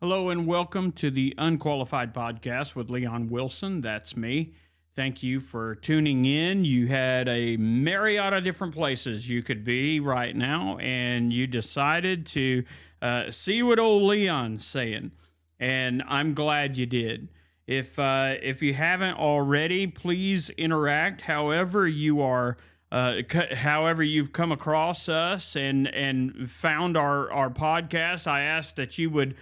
Hello and welcome to the Unqualified Podcast with Leon Wilson. That's me. Thank you for tuning in. You had a myriad of different places you could be right now, and you decided to see what old Leon's saying, and I'm glad you did. If you haven't already, please interact however you are. However you've come across us and found our podcast. I ask that you would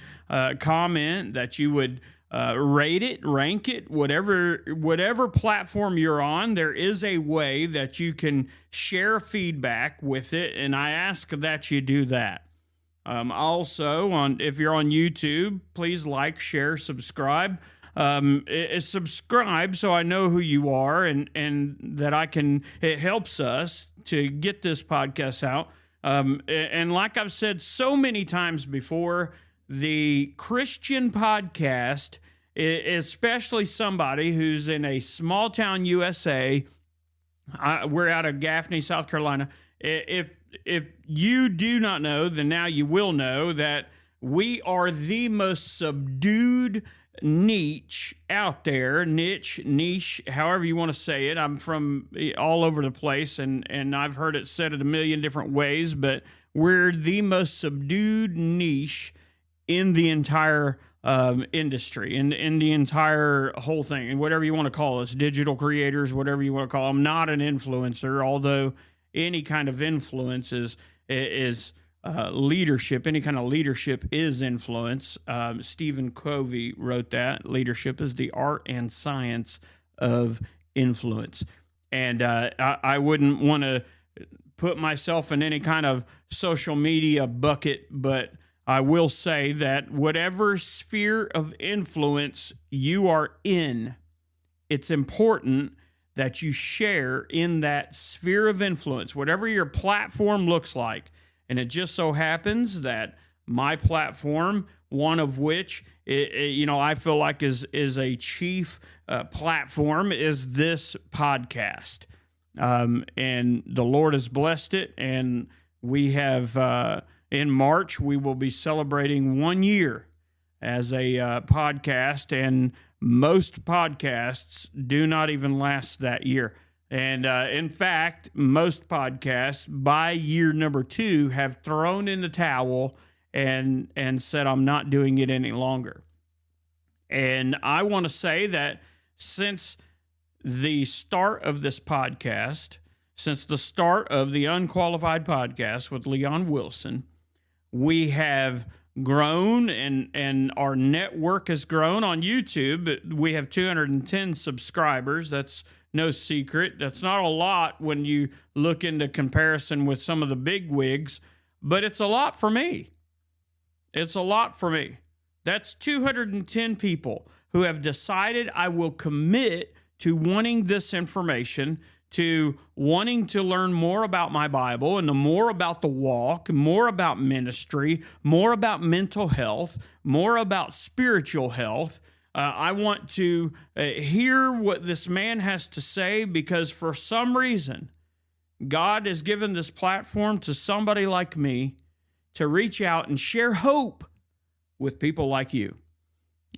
comment, that you would rate it, rank it, whatever platform you're on. There is a way that you can share feedback with it, and I ask that you do that. Also, if you're on YouTube, please like, share, subscribe. Subscribe so I know who you are and that it helps us to get this podcast out. And like I've said so many times before, the Christian podcast, especially somebody who's in a small town USA, we're out of Gaffney, South Carolina. If you do not know, then now you will know that we are the most subdued niche out there, niche, however you want to say it. I'm from all over the place, and I've heard it said it a million different ways, but we're the most subdued niche in the entire industry, in the entire whole thing, and whatever you want to call us, digital creators, whatever you want to call them. Not an influencer, although any kind of influence is leadership. Any kind of leadership is influence. Stephen Covey wrote that. Leadership is the art and science of influence. And I wouldn't want to put myself in any kind of social media bucket, but I will say that whatever sphere of influence you are in, it's important that you share in that sphere of influence, whatever your platform looks like. And it just so happens that my platform, one of which, I feel like is a chief platform, is this podcast. And the Lord has blessed it. And we have, in March, we will be celebrating 1 year as a podcast. And most podcasts do not even last that year. And in fact, most podcasts by year number 2 have thrown in the towel and said, I'm not doing it any longer. And I want to say that since the start of this podcast, since the start of the Unqualified Podcast with Leon Wilson, we have grown and our network has grown on YouTube. We have 210 subscribers. That's no secret. That's not a lot when you look into comparison with some of the big wigs, but it's a lot for me. It's a lot for me. That's 210 people who have decided I will commit to wanting this information, to wanting to learn more about my Bible and more about the walk, more about ministry, more about mental health, more about spiritual health. I want to hear what this man has to say, because for some reason, God has given this platform to somebody like me to reach out and share hope with people like you.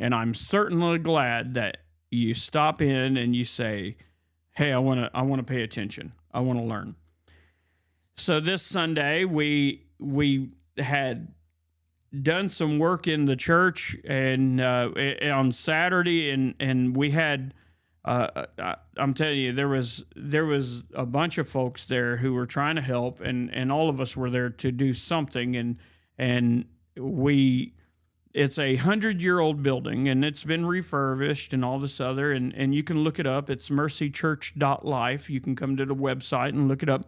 And I'm certainly glad that you stop in and you say, hey, I want to pay attention. I want to learn. So this Sunday, we had done some work in the church, and on Saturday, and we had I'm telling you, there was a bunch of folks there who were trying to help, and all of us were there to do something, and it's a 100-year-old building, and it's been refurbished and all this other, and you can look it up. It's mercychurch.life. You can come to the website and look it up.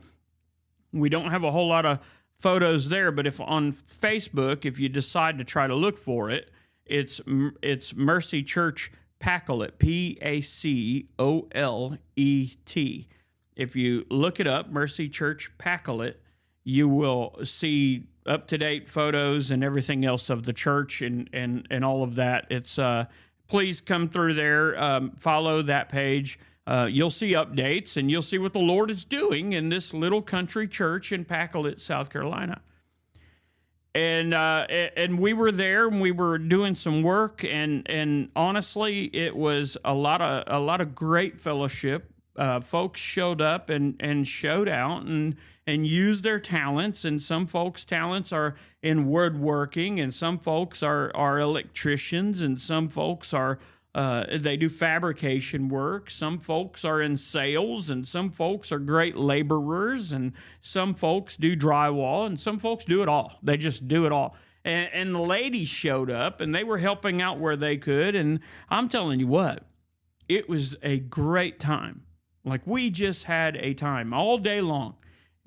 We don't have a whole lot of photos there, but if on Facebook, if you decide to try to look for it, it's Mercy Church Pacolet, Pacolet. If you look it up, Mercy Church Pacolet, you will see up-to-date photos and everything else of the church and all of that. It's please come through there, follow that page. You'll see updates, and you'll see what the Lord is doing in this little country church in Pacolet, South Carolina. And we were there and we were doing some work, and honestly, it was a lot of great fellowship. Folks showed up and showed out and used their talents, and some folks' talents are in woodworking, and some folks are electricians, and some folks are they do fabrication work. Some folks are in sales, and some folks are great laborers, and some folks do drywall, and some folks do it all. They just do it all. And the ladies showed up, and they were helping out where they could. And I'm telling you what, it was a great time. Like, we just had a time all day long.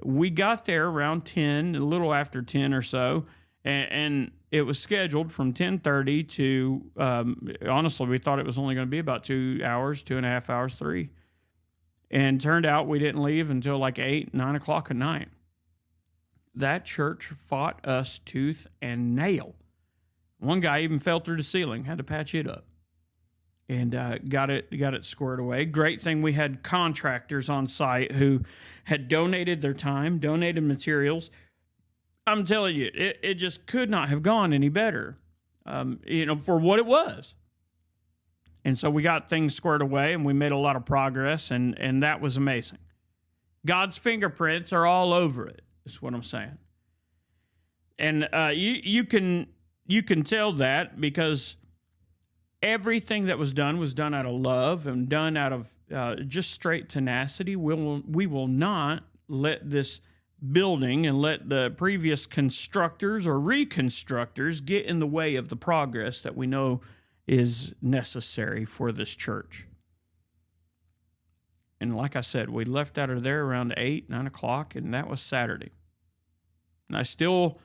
We got there around 10, a little after 10 or so, and it was scheduled from 10:30 to, honestly, we thought it was only going to be about 2 hours, 2.5 hours, 3. And turned out we didn't leave until like 8, 9 o'clock at night. That church fought us tooth and nail. One guy even fell through the ceiling, had to patch it up. And got it squared away. Great thing we had contractors on site who had donated their time, donated materials. I'm telling you, it just could not have gone any better, for what it was. And so we got things squared away, and we made a lot of progress, and that was amazing. God's fingerprints are all over it, is what I'm saying. And you can tell that because everything that was done out of love and done out of just straight tenacity. We will not let this building and let the previous constructors or reconstructors get in the way of the progress that we know is necessary for this church. And like I said, we left out of there around 8, 9 o'clock, and that was Saturday. And I still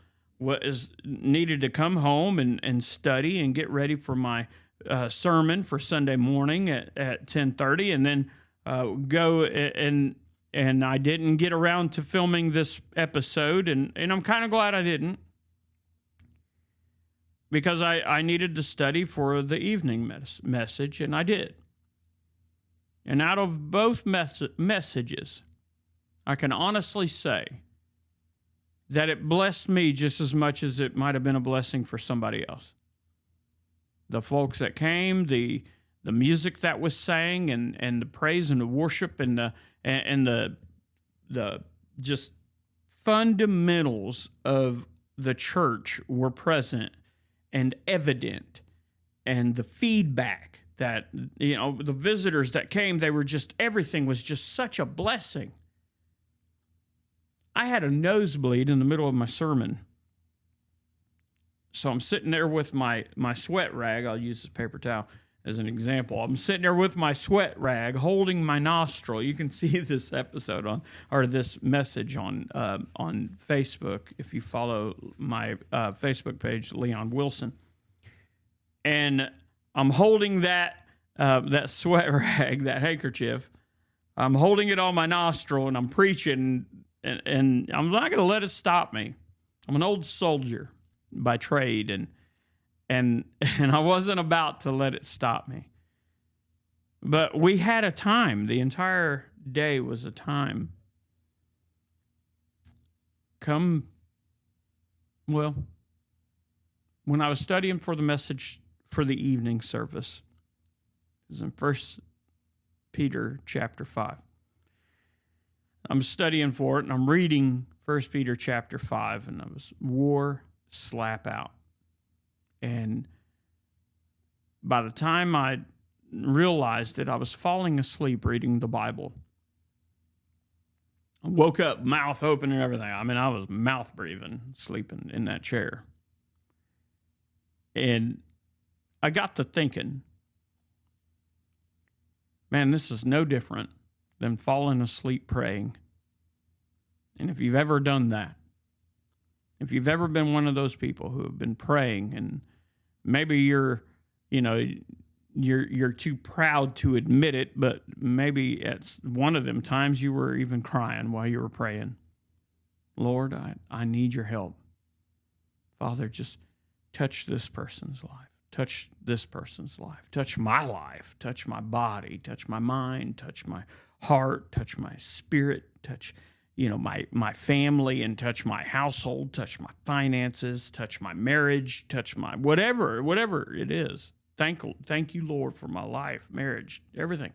needed to come home and study and get ready for my sermon for Sunday morning at 10:30, and then go and I didn't get around to filming this episode, and I'm kind of glad I didn't, because I needed to study for the evening message, and I did. And out of both messages, I can honestly say that it blessed me just as much as it might have been a blessing for somebody else. The folks that came, the music that was sang, and the praise and the worship and the just fundamentals of the church were present and evident, and the feedback that, the visitors that came, everything was just such a blessing. I had a nosebleed in the middle of my sermon. So I'm sitting there with my sweat rag. I'll use this paper towel as an example. I'm sitting there with my sweat rag, holding my nostril. You can see this episode this message on Facebook if you follow my Facebook page, Leon Wilson. And I'm holding that sweat rag, that handkerchief. I'm holding it on my nostril, and I'm preaching, and I'm not going to let it stop me. I'm an old soldier by trade, and I wasn't about to let it stop me. But we had a time. The entire day was a time. When I was studying for the message for the evening service, it was in 1 Peter chapter 5. I'm studying for it, and I'm reading 1 Peter chapter 5, and I was wore slap out. And by the time I realized it, I was falling asleep reading the Bible. I woke up, mouth open and everything. I mean, I was mouth breathing, sleeping in that chair. And I got to thinking, man, this is no different than falling asleep praying. And if you've ever done that, if you've ever been one of those people who have been praying, and maybe you're too proud to admit it, but maybe at one of them times you were even crying while you were praying. Lord, I need your help. Father, just touch this person's life. Touch this person's life. Touch my life. Touch my body. Touch my mind. Touch my heart. Touch my spirit. Touch, my family and touch my household, touch my finances, touch my marriage, touch my whatever it is. Thank you, Lord, for my life, marriage, everything,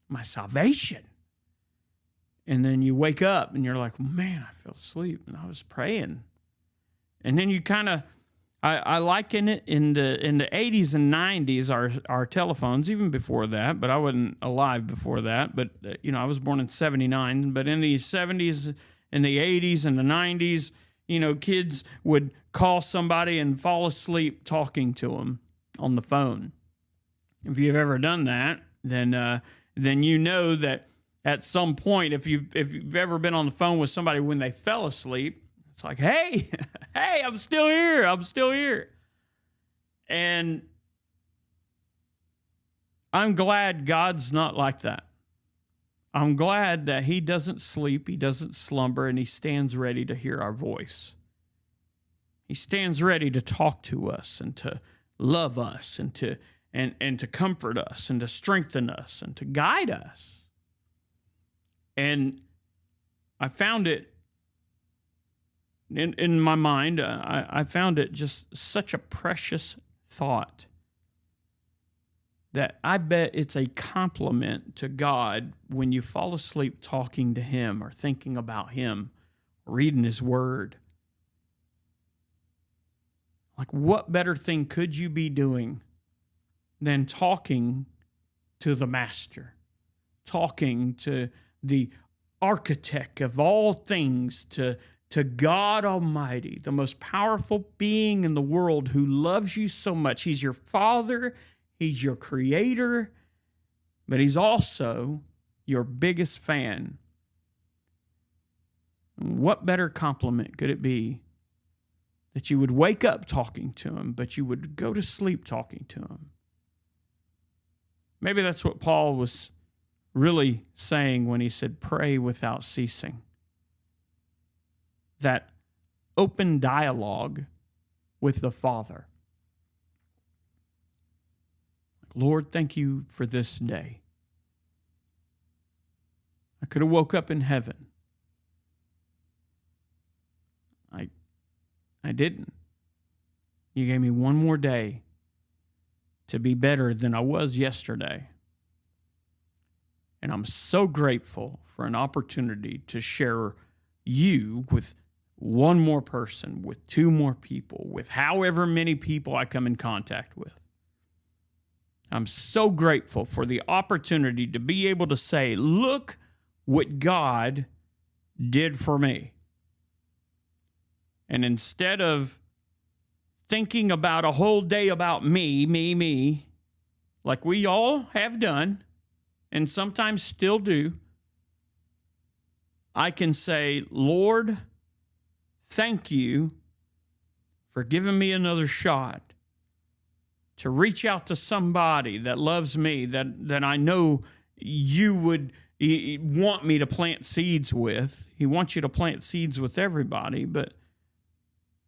my salvation. And then you wake up and you're like, man, I fell asleep and I was praying. And then you kind of, I liken it in the 80s and 90s, our telephones, even before that, but I wasn't alive before that. But, I was born in 79. But in the 70s, in the 80s and the 90s, kids would call somebody and fall asleep talking to them on the phone. If you've ever done that, then you know that at some point, if you've ever been on the phone with somebody when they fell asleep, it's like, hey, I'm still here. And I'm glad God's not like that. I'm glad that he doesn't sleep, he doesn't slumber, and he stands ready to hear our voice. He stands ready to talk to us and to love us and to comfort us and to strengthen us and to guide us. And I found it in my mind, I found it just such a precious thought that I bet it's a compliment to God when you fall asleep talking to him or thinking about him, reading his word. Like, what better thing could you be doing than talking to the master, talking to the architect of all things, to God Almighty, the most powerful being in the world who loves you so much. He's your Father, he's your creator, but he's also your biggest fan. And what better compliment could it be that you would wake up talking to him, but you would go to sleep talking to him? Maybe that's what Paul was really saying when he said, pray without ceasing. That open dialogue with the Father. Lord, thank you for this day. I could have woke up in heaven. I didn't. You gave me one more day to be better than I was yesterday. And I'm so grateful for an opportunity to share you with one more person, with two more people, with however many people I come in contact with. I'm so grateful for the opportunity to be able to say, look what God did for me. And instead of thinking about a whole day about me, like we all have done, and sometimes still do, I can say, Lord, thank you for giving me another shot to reach out to somebody that loves me, that I know you would want me to plant seeds with. He wants you to plant seeds with everybody, but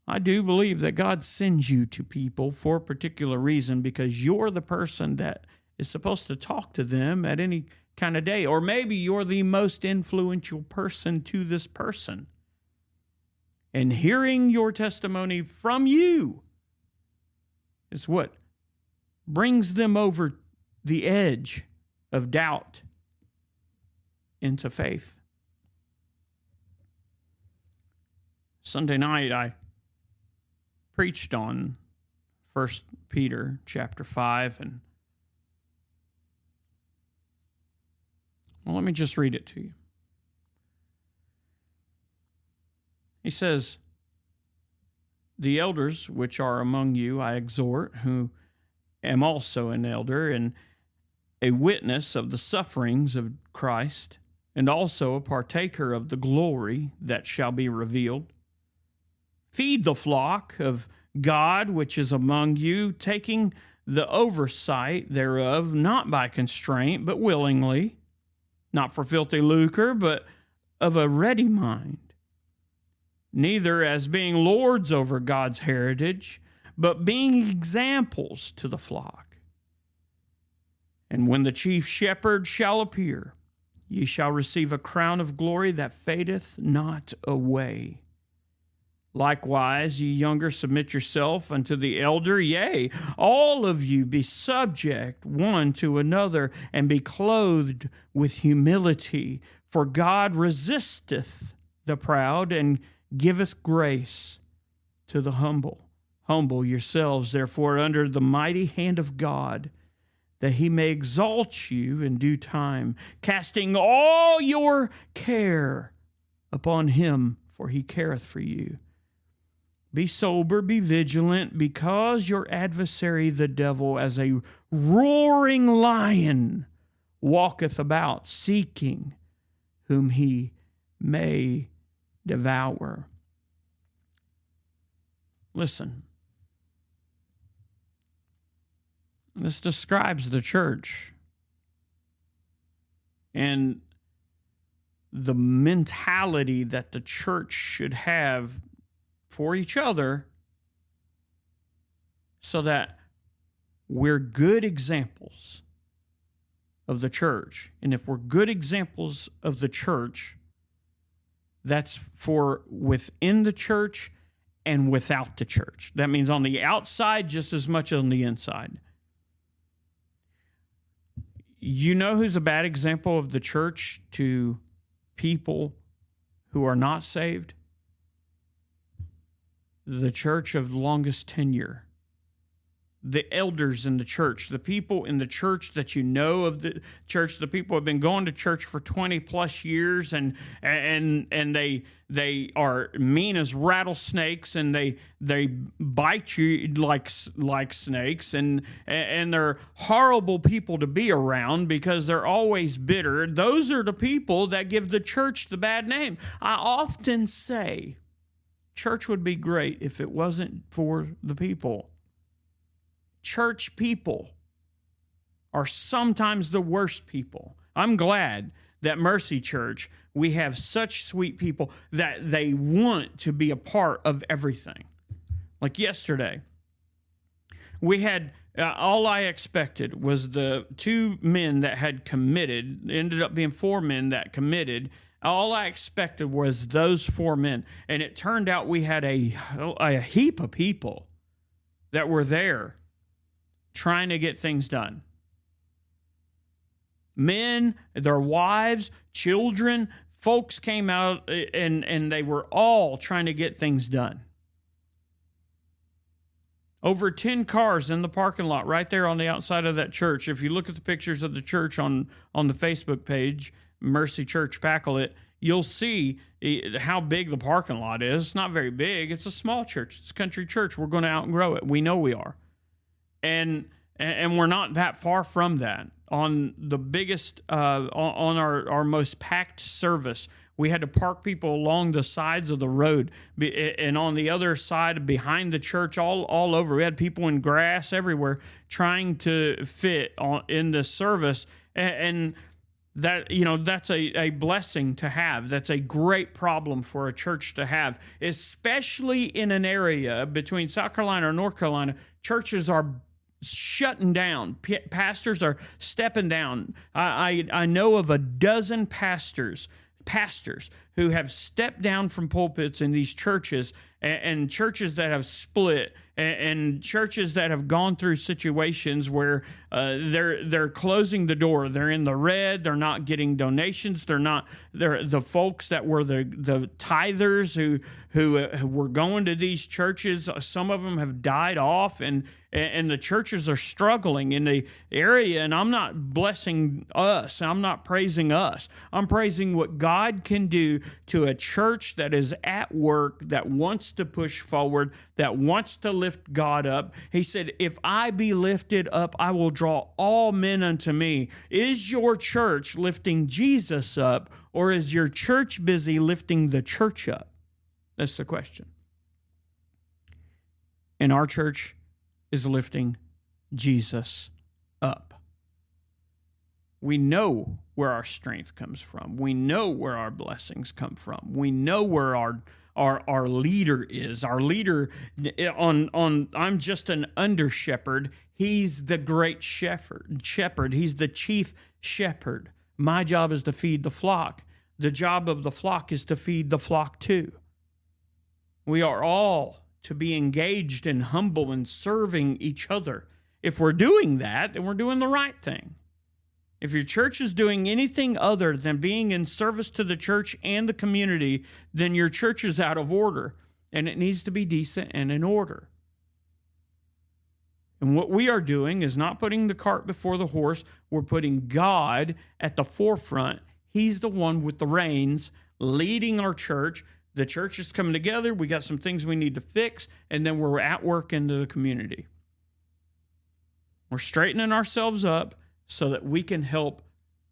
I do believe that God sends you to people for a particular reason, because you're the person that is supposed to talk to them at any kind of day. Or maybe you're the most influential person to this person. And hearing your testimony from you is what brings them over the edge of doubt into faith. Sunday night, I preached on 1 Peter chapter 5, and let me just read it to you. He says, the elders which are among you I exhort, who am also an elder and a witness of the sufferings of Christ, and also a partaker of the glory that shall be revealed. Feed the flock of God which is among you, taking the oversight thereof, not by constraint, but willingly, not for filthy lucre, but of a ready mind, neither as being lords over God's heritage, but being examples to the flock. And when the chief shepherd shall appear, ye shall receive a crown of glory that fadeth not away. Likewise, ye younger, submit yourself unto the elder. Yea, all of you be subject one to another, and be clothed with humility. For God resisteth the proud, and giveth grace to the humble. Humble yourselves, therefore, under the mighty hand of God, that he may exalt you in due time, casting all your care upon him, for he careth for you. Be sober, be vigilant, because your adversary the devil, as a roaring lion, walketh about, seeking whom he may devour. Listen, this describes the church and the mentality that the church should have for each other, so that we're good examples of the church. And if we're good examples of the church, that's for within the church and without the church. That means on the outside just as much as on the inside. You know who's a bad example of the church to people who are not saved? The church of longest tenure. The elders in the church, the people in the church that you know of the church, the people who have been going to church for 20 plus years, and they are mean as rattlesnakes, and they bite you like snakes, and they're horrible people to be around because they're always bitter. Those are the people that give the church the bad name. I often say church would be great if it wasn't for the people. Church people are sometimes the worst people. I'm glad that Mercy Church, we have such sweet people that they want to be a part of everything. Like yesterday, we had, all I expected was the 2 men that had committed, ended up being 4 men that committed. All I expected was those 4 men. And it turned out we had a heap of people that were there trying to get things done. Men, their wives, children, folks came out, and they were all trying to get things done. Over 10 cars in the parking lot right there on the outside of that church. If you look at the pictures of the church on the Facebook page, Mercy Church Pacolet, you'll see how big the parking lot is. It's not very big. It's a small church. It's a country church. We're going to outgrow it. We know we are. And we're not that far from that. On the biggest, on our most packed service, we had to park people along the sides of the road, and on the other side, behind the church, all over. We had people in grass everywhere trying to fit in the service, and that, that's a blessing to have. That's a great problem for a church to have, especially in an area between South Carolina and North Carolina. Churches are shutting down. Pastors are stepping down. I know of a dozen pastors who have stepped down from pulpits in these churches, and churches that have split, and churches that have gone through situations where they're closing the door. They're in the red. They're not getting donations. They're the folks that were the tithers who were going to these churches. Some of them have died off, and the churches are struggling in the area. And I'm not blessing us. I'm not praising us. I'm praising what God can do to a church that is at work, that wants to push forward, that wants to lift God up. He said, if I be lifted up, I will draw all men unto me. Is your church lifting Jesus up, or is your church busy lifting the church up? That's the question. And our church is lifting Jesus up. We know where our strength comes from. We know where our blessings come from. We know where our leader is. Our leader I'm just an under shepherd. He's the great shepherd. He's the chief shepherd My job is to feed the flock. The job of the flock is to feed the flock too. We are all to be engaged and humble in serving each other. If we're doing that, then we're doing the right thing. If your church is doing anything other than being in service to the church and the community, then your church is out of order, and it needs to be decent and in order. And what we are doing is not putting the cart before the horse. We're putting God at the forefront. He's the one with the reins leading our church. The church is coming together. We got some things we need to fix, and then we're at work into the community. We're straightening ourselves up so that we can help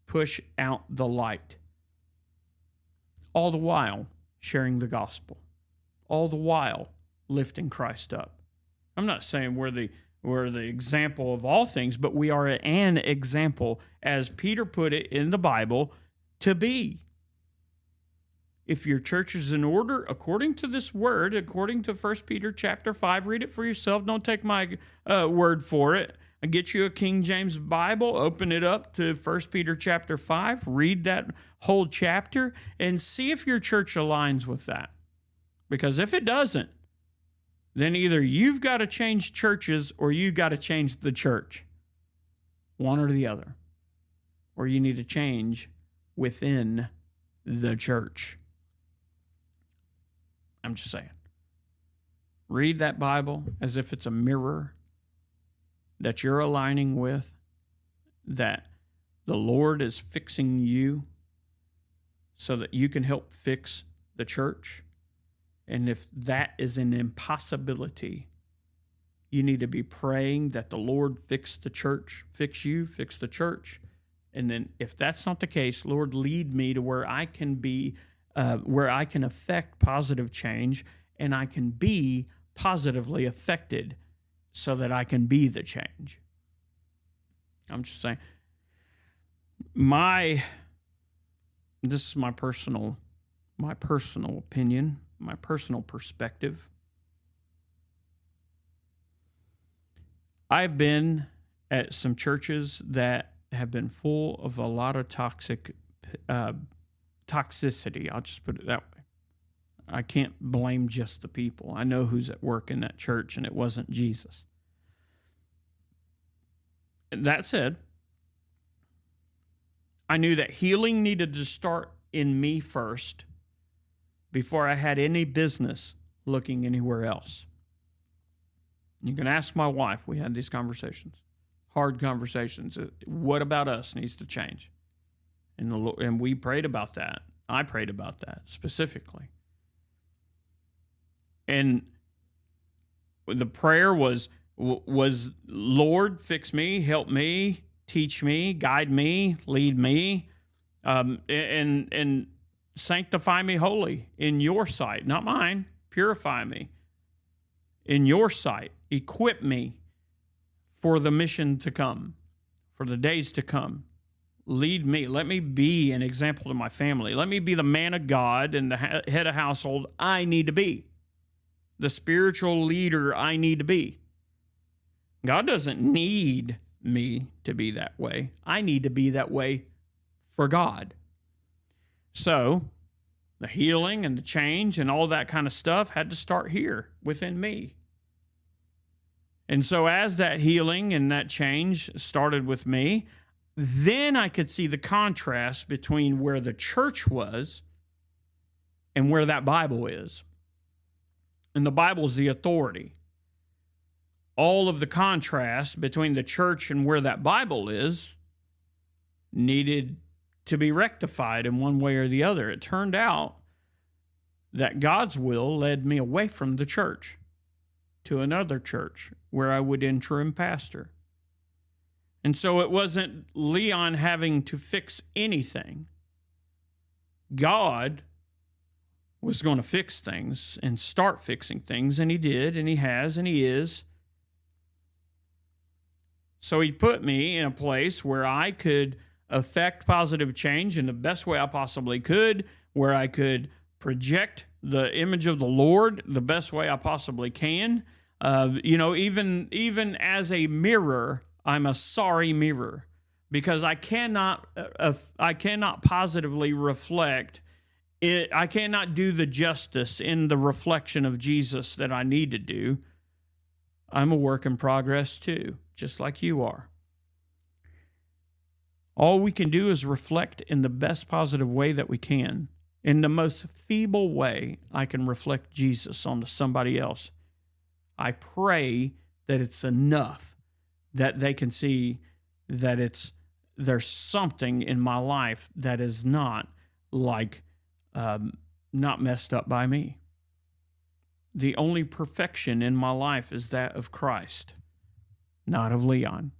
push out the light. All the while sharing the gospel. All the while lifting Christ up. I'm not saying we're the example of all things, but we are an example, as Peter put it in the Bible, to be. If your church is in order, according to this word, according to 1 Peter chapter 5, read it for yourself. Don't take my word for it. Get you a King James Bible, open it up to 1 Peter chapter 5, read that whole chapter, and see if your church aligns with that. Because if it doesn't, then either you've got to change churches or you've got to change the church. One or the other. Or you need to change within the church. I'm just saying. Read that Bible as if it's a mirror that you're aligning with, that the Lord is fixing you so that you can help fix the church. And if that is an impossibility, you need to be praying that the Lord fix the church, fix you, fix the church. And then if that's not the case, Lord, lead me to where I can be, where I can affect positive change and I can be positively affected so that I can be the change. I'm just saying, this is my personal opinion, my personal perspective. I've been at some churches that have been full of a lot of toxicity. I'll just put it that way. I can't blame just the people. I know who's at work in that church, and it wasn't Jesus. That said, I knew that healing needed to start in me first before I had any business looking anywhere else. You can ask my wife. We had these conversations, hard conversations. What about us needs to change? And we prayed about that. I prayed about that specifically. And the prayer was, Lord, fix me, help me, teach me, guide me, lead me, and sanctify me wholly in your sight, not mine. Purify me in your sight. Equip me for the mission to come, for the days to come. Lead me. Let me be an example to my family. Let me be the man of God and the head of household I need to be. The spiritual leader I need to be. God doesn't need me to be that way. I need to be that way for God. So, the healing and the change and all that kind of stuff had to start here within me. And so as that healing and that change started with me, then I could see the contrast between where the church was and where that Bible is. And the Bible's the authority. All of the contrast between the church and where that Bible is needed to be rectified in one way or the other. It turned out that God's will led me away from the church to another church where I would interim pastor. And so it wasn't Leon having to fix anything. God was going to fix things and start fixing things, and he did, and he has, and he is. So he put me in a place where I could affect positive change in the best way I possibly could, where I could project the image of the Lord the best way I possibly can. Even as a mirror, I'm a sorry mirror. because I cannot positively reflect it. I cannot do the justice in the reflection of Jesus that I need to do. I'm a work in progress too, just like you are. All we can do is reflect in the best positive way that we can. In the most feeble way I can reflect Jesus onto somebody else. I pray that it's enough that they can see that there's something in my life that is not like, not messed up by me. The only perfection in my life is that of Christ, not of Leon.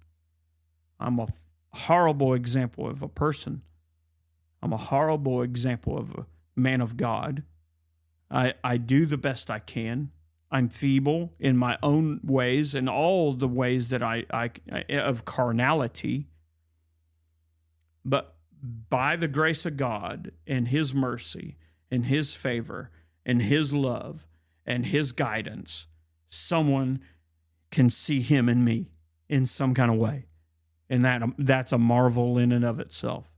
I'm a horrible example of a person. I'm a horrible example of a man of God. I do the best I can. I'm feeble in my own ways and all the ways that I of carnality. But by the grace of God and His mercy and His favor and His love and His guidance, someone can see Him in me in some kind of way. And that's a marvel in and of itself.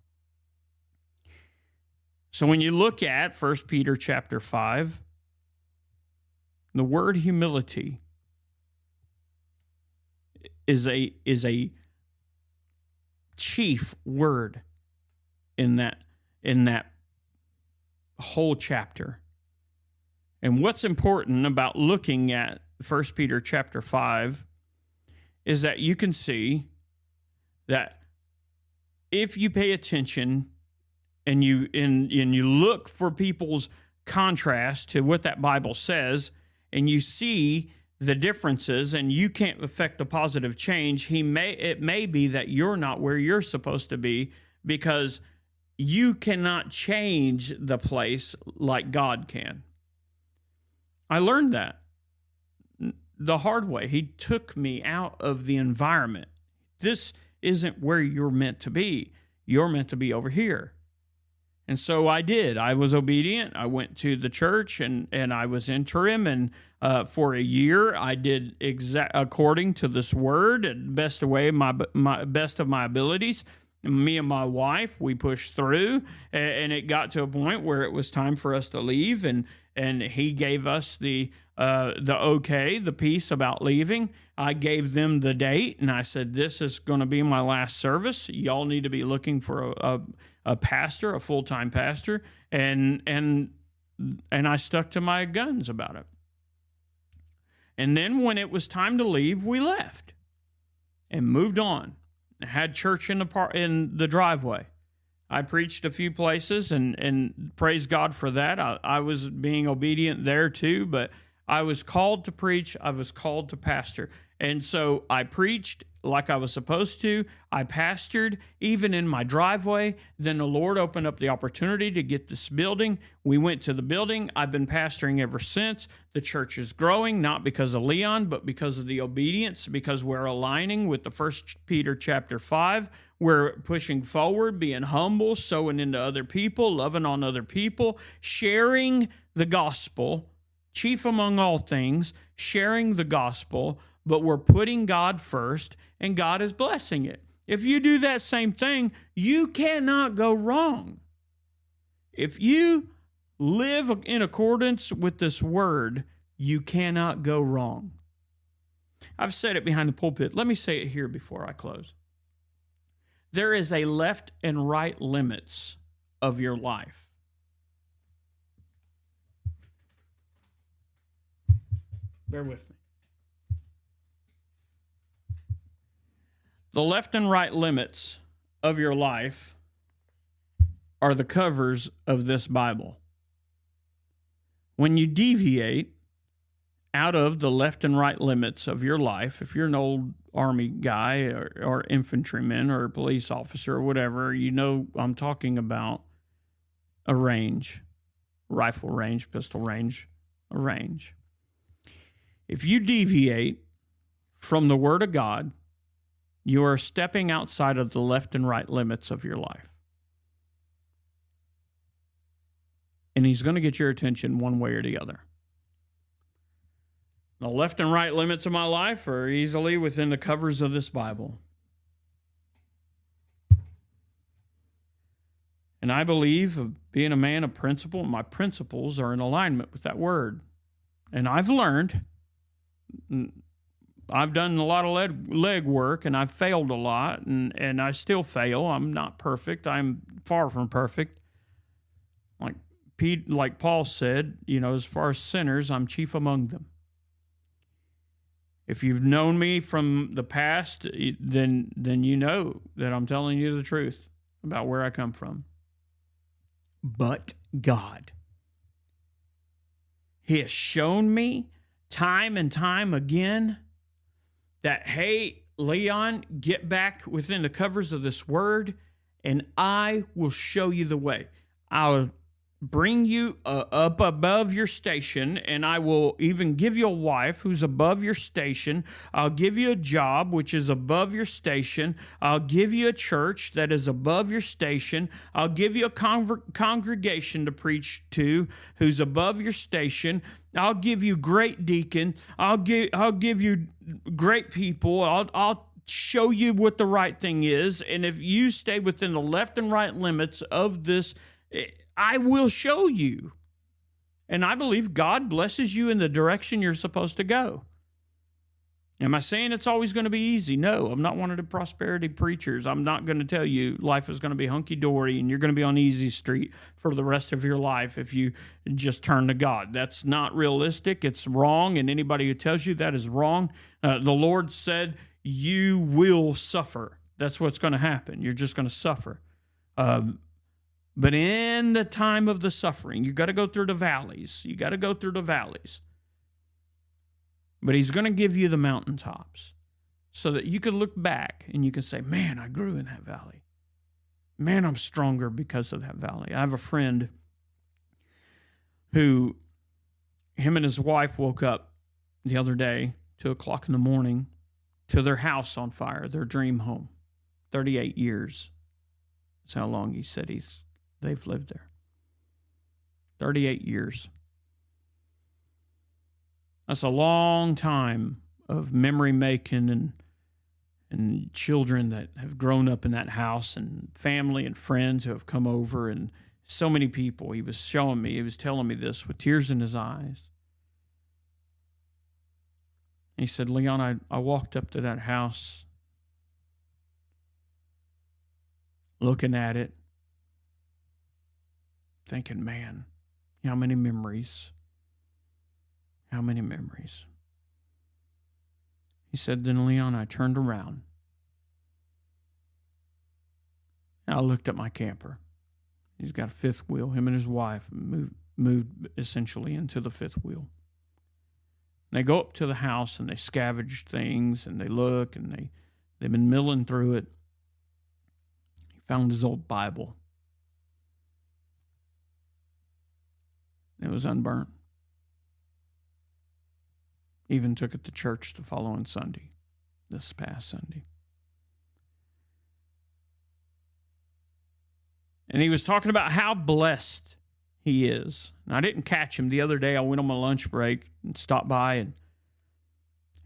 So when you look at 1 Peter chapter 5, the word humility is a chief word in that whole chapter. And what's important about looking at 1 Peter chapter 5 is that you can see that if you pay attention and you look for people's contrast to what that Bible says, and you see the differences, and you can't affect the positive change, it may be that you're not where you're supposed to be, because you cannot change the place like God can. I learned that the hard way. He took me out of the environment. This isn't where you're meant to be. You're meant to be over here. And so I did. I was obedient. I went to the church and I was interim. And for a year, I did according to this word, best of my abilities. Me and my wife, we pushed through, and it got to a point where it was time for us to leave. And he gave us the okay, the piece about leaving. I gave them the date, and I said, this is going to be my last service. Y'all need to be looking for a pastor, a full-time pastor. And I stuck to my guns about it. And then when it was time to leave, we left and moved on. I had church in the driveway. I preached a few places, and praise God for that. I was being obedient there too, but I was called to preach. I was called to pastor. And so I preached like I was supposed to. I pastored even in my driveway. Then the Lord opened up the opportunity to get this building. We went to the building. I've been pastoring ever since. The church is growing, not because of Leon, but because of the obedience, because we're aligning with the 1 Peter chapter 5. We're pushing forward, being humble, sowing into other people, loving on other people, sharing the gospel, chief among all things, sharing the gospel, but we're putting God first, and God is blessing it. If you do that same thing, you cannot go wrong. If you live in accordance with this word, you cannot go wrong. I've said it behind the pulpit. Let me say it here before I close. There is a left and right limits of your life. Bear with me. The left and right limits of your life are the covers of this Bible. When you deviate out of the left and right limits of your life, if you're an old Army guy or infantryman or a police officer or whatever, you know I'm talking about a range, rifle range, pistol range, a range. If you deviate from the Word of God, you are stepping outside of the left and right limits of your life. And He's going to get your attention one way or the other. The left and right limits of my life are easily within the covers of this Bible. And I believe of being a man of principle, my principles are in alignment with that word. And I've learned, I've done a lot of leg work, and I've failed a lot, and I still fail. I'm not perfect. I'm far from perfect. Like Paul said, as far as sinners, I'm chief among them. If you've known me from the past, then you know that I'm telling you the truth about where I come from. But God, He has shown me time and time again that, hey, Leon, get back within the covers of this word, and I will show you the way. I'll bring you up above your station, and I will even give you a wife who's above your station. I'll give you a job which is above your station. I'll give you a church that is above your station. I'll give you a congregation to preach to who's above your station. I'll give you great deacon. I'll give you great people. I'll show you what the right thing is, and if you stay within the left and right limits of this, I will show you. And I believe God blesses you in the direction you're supposed to go. Am I saying it's always going to be easy? No, I'm not one of the prosperity preachers. I'm not going to tell you life is going to be hunky-dory and you're going to be on easy street for the rest of your life if you just turn to God. That's not realistic. It's wrong, and anybody who tells you that is wrong. The Lord said, you will suffer. That's what's going to happen. You're just going to suffer. But in the time of the suffering, you got to go through the valleys. You got to go through the valleys. But He's going to give you the mountaintops so that you can look back and you can say, man, I grew in that valley. Man, I'm stronger because of that valley. I have a friend who, him and his wife woke up the other day, 2:00 in the morning, to their house on fire, their dream home. 38 years. That's how long he said they've lived there. 38 years. That's a long time of memory making and children that have grown up in that house and family and friends who have come over and so many people. He was telling me this with tears in his eyes. He said, Leon, I walked up to that house looking at it, thinking, man, how many memories. How many memories. He said, then, Leon, I turned around. And I looked at my camper. He's got a fifth wheel. Him and his wife moved essentially into the fifth wheel. And they go up to the house and they scavenge things and they look and they've been milling through it. He found his old Bible. It was unburnt. Even took it to church the following Sunday, this past Sunday. And he was talking about how blessed he is. And I didn't catch him the other day. I went on my lunch break and stopped by, and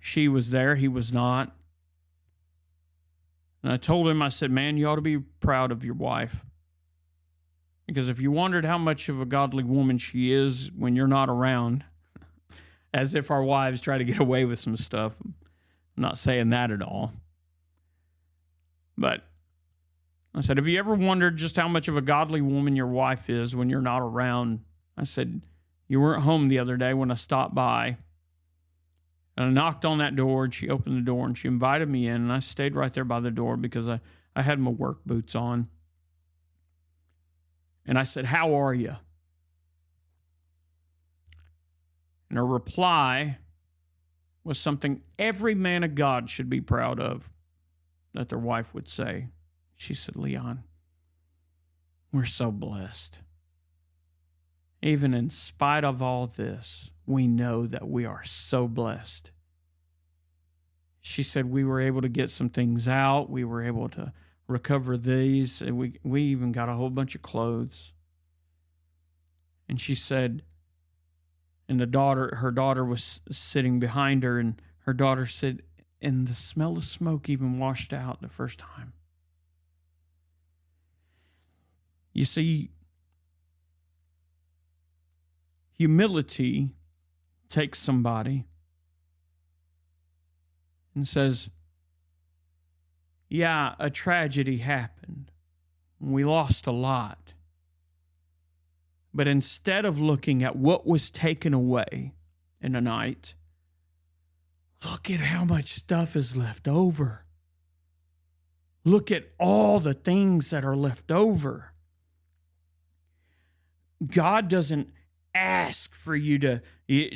she was there. He was not. And I told him, I said, man, you ought to be proud of your wife. Because if you wondered how much of a godly woman she is when you're not around, as if our wives try to get away with some stuff. I'm not saying that at all. But I said, have you ever wondered just how much of a godly woman your wife is when you're not around? I said, you weren't home the other day when I stopped by. And I knocked on that door, and she opened the door, and she invited me in, and I stayed right there by the door because I had my work boots on. And I said, how are you? And her reply was something every man of God should be proud of, that their wife would say. She said, Leon, we're so blessed. Even in spite of all this, we know that we are so blessed. She said we were able to get some things out. We were able to recover these. And we even got a whole bunch of clothes. And she said, and her daughter was sitting behind her, and her daughter said, and the smell of smoke even washed out the first time. You see, humility takes somebody and says, yeah, a tragedy happened. We lost a lot. But instead of looking at what was taken away in a night, look at how much stuff is left over. Look at all the things that are left over. God doesn't ask for you to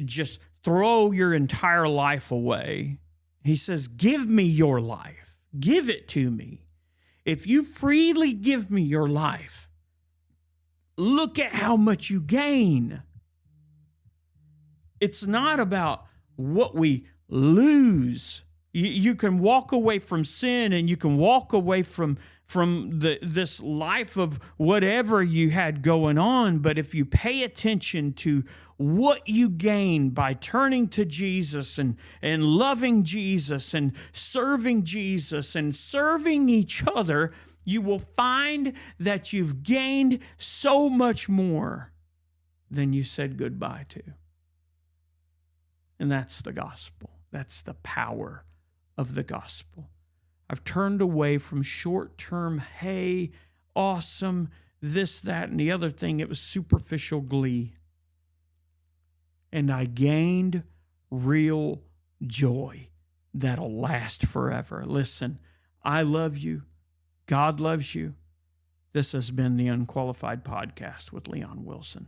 just throw your entire life away. He says, give me your life. Give it to me. If you freely give me your life, look at how much you gain. It's not about what we lose. You can walk away from sin, and you can walk away from this life of whatever you had going on. But if you pay attention to what you gain by turning to Jesus and loving Jesus and serving Jesus and serving each other, you will find that you've gained so much more than you said goodbye to. And that's the gospel. That's the power of the gospel. I've turned away from short-term, hey, awesome, this, that, and the other thing. It was superficial glee. And I gained real joy that'll last forever. Listen, I love you. God loves you. This has been the Unqualified Podcast with Leon Wilson.